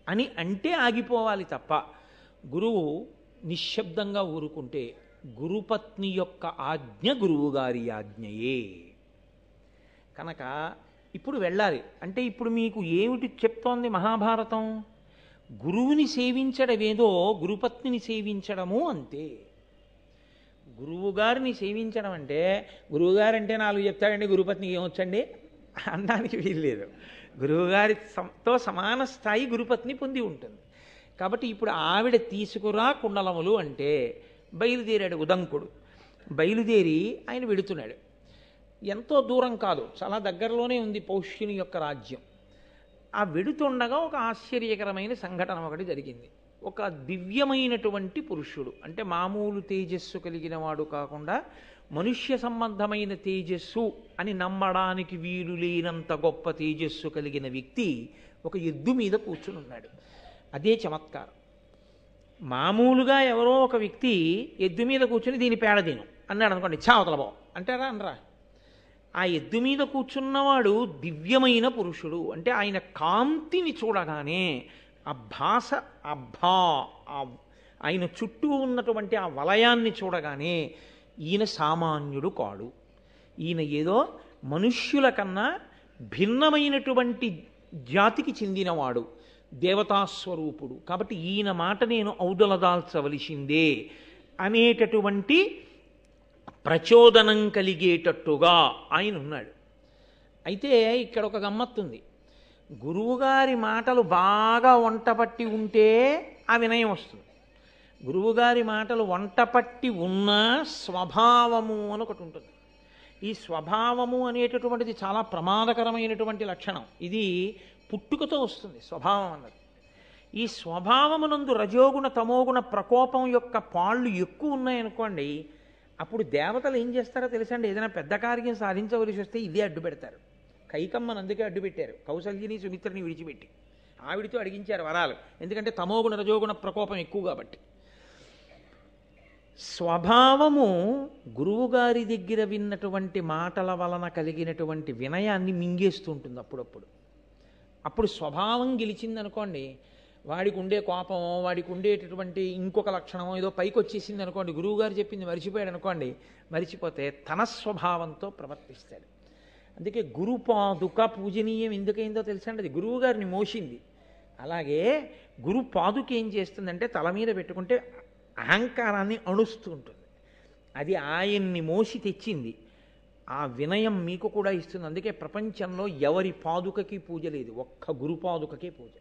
అని అంటే ఆగిపోవాలి తప్ప గురువు నిశ్శబ్దంగా ఊరుకుంటే గురుపత్ని యొక్క ఆజ్ఞ గురువుగారి ఆజ్ఞయే. కనుక ఇప్పుడు వెళ్ళాలి అంటే ఇప్పుడు మీకు ఏమిటి చెప్తోంది మహాభారతం? గురువుని సేవించడమేదో గురుపత్నిని సేవించడము అంతే. గురువుగారిని సేవించడం అంటే గురువుగారంటే నాలుగు చెప్తాడండి, గురుపత్నికి ఏమొచ్చండి అనడానికి వీల్లేదు. గురువుగారితో సమాన స్థాయి గురుపత్ని పొంది ఉంటుంది. కాబట్టి ఇప్పుడు ఆవిడ తీసుకురా కుండలములు అంటే బయలుదేరాడు ఉదంకుడు. బయలుదేరి ఆయన వెడుతున్నాడు. ఎంతో దూరం కాదు, చాలా దగ్గరలోనే ఉంది పౌష్యుని యొక్క రాజ్యం. ఆ వెడుతుండగా ఒక ఆశ్చర్యకరమైన సంఘటన ఒకటి జరిగింది. ఒక దివ్యమైనటువంటి పురుషుడు, అంటే మామూలు తేజస్సు కలిగిన వాడు కాకుండా మనుష్య సంబంధమైన తేజస్సు అని నమ్మడానికి వీలు లేనంత గొప్ప తేజస్సు కలిగిన వ్యక్తి ఒక ఎద్దు మీద కూర్చుని ఉన్నాడు. అదే చమత్కారం. మామూలుగా ఎవరో ఒక వ్యక్తి ఎద్దు మీద కూర్చుని దీని పేడ తిను అన్నాడు అనుకోండి, చావతల బావు అంటారా అనరా? ఆ ఎద్దు మీద కూర్చున్నవాడు దివ్యమైన పురుషుడు. అంటే ఆయన కాంతిని చూడగానే ఆ భాష ఆయన చుట్టూ ఉన్నటువంటి ఆ వలయాన్ని చూడగానే ఈయన సామాన్యుడు కాడు, ఈయన ఏదో మనుష్యుల కన్నా భిన్నమైనటువంటి జాతికి చెందినవాడు, దేవతాస్వరూపుడు. కాబట్టి ఈయన మాట నేను ఔదలదాల్చవలసిందే అనేటటువంటి ప్రచోదనం కలిగేటట్టుగా ఆయన ఉన్నాడు. అయితే ఇక్కడ ఒక గమ్మత్తుంది. గురువుగారి మాటలు బాగా వంటపట్టి ఉంటే ఆ వినయం వస్తుంది. గురువుగారి మాటలు వంటపట్టి ఉన్న స్వభావము అని ఒకటి ఉంటుంది. ఈ స్వభావము అనేటటువంటిది చాలా ప్రమాదకరమైనటువంటి లక్షణం. ఇది పుట్టుకతో వస్తుంది స్వభావం అన్నది. ఈ స్వభావమునందు రజోగుణ తమోగుణ ప్రకోపం యొక్క పాళ్ళు ఎక్కువ ఉన్నాయనుకోండి, అప్పుడు దేవతలు ఏం చేస్తారో తెలుసండి, ఏదైనా పెద్ద కార్యం సాధించవలసి వస్తే ఇదే అడ్డు పెడతారు. కైకమ్మను అందుకే అడ్డు పెట్టారు, కౌసల్యని సుమిత్రని విడిచిపెట్టి ఆవిడితో అడిగించారు వరాలు. ఎందుకంటే తమోగుణ రజోగుణ ప్రకోపం ఎక్కువ కాబట్టి. స్వభావము గురువుగారి దగ్గర విన్నటువంటి మాటల వలన కలిగినటువంటి వినయాన్ని మింగేస్తూ ఉంటుంది అప్పుడప్పుడు. అప్పుడు స్వభావం గెలిచిందనుకోండి, వాడికి ఉండే కోపమో వాడికి ఉండేటటువంటి ఇంకొక లక్షణమో ఏదో పైకి వచ్చేసింది అనుకోండి, గురువుగారు చెప్పింది మరిచిపోయాడు అనుకోండి, మరిచిపోతే తన స్వభావంతో ప్రవర్తిస్తాడు. అందుకే గురుపాదుక పూజనీయం ఎందుకైందో తెలుసండి, అది గురువుగారిని మోసింది. అలాగే గురు పాదుక ఏం చేస్తుందంటే తల మీద పెట్టుకుంటే అహంకారాన్ని అణుస్తూ ఉంటుంది. అది ఆయన్ని మోసి తెచ్చింది. ఆ వినయం మీకు కూడా ఇస్తుంది. అందుకే ప్రపంచంలో ఎవరి పాదుకకి పూజ లేదు, ఒక్క గురు పాదుకకే పూజ.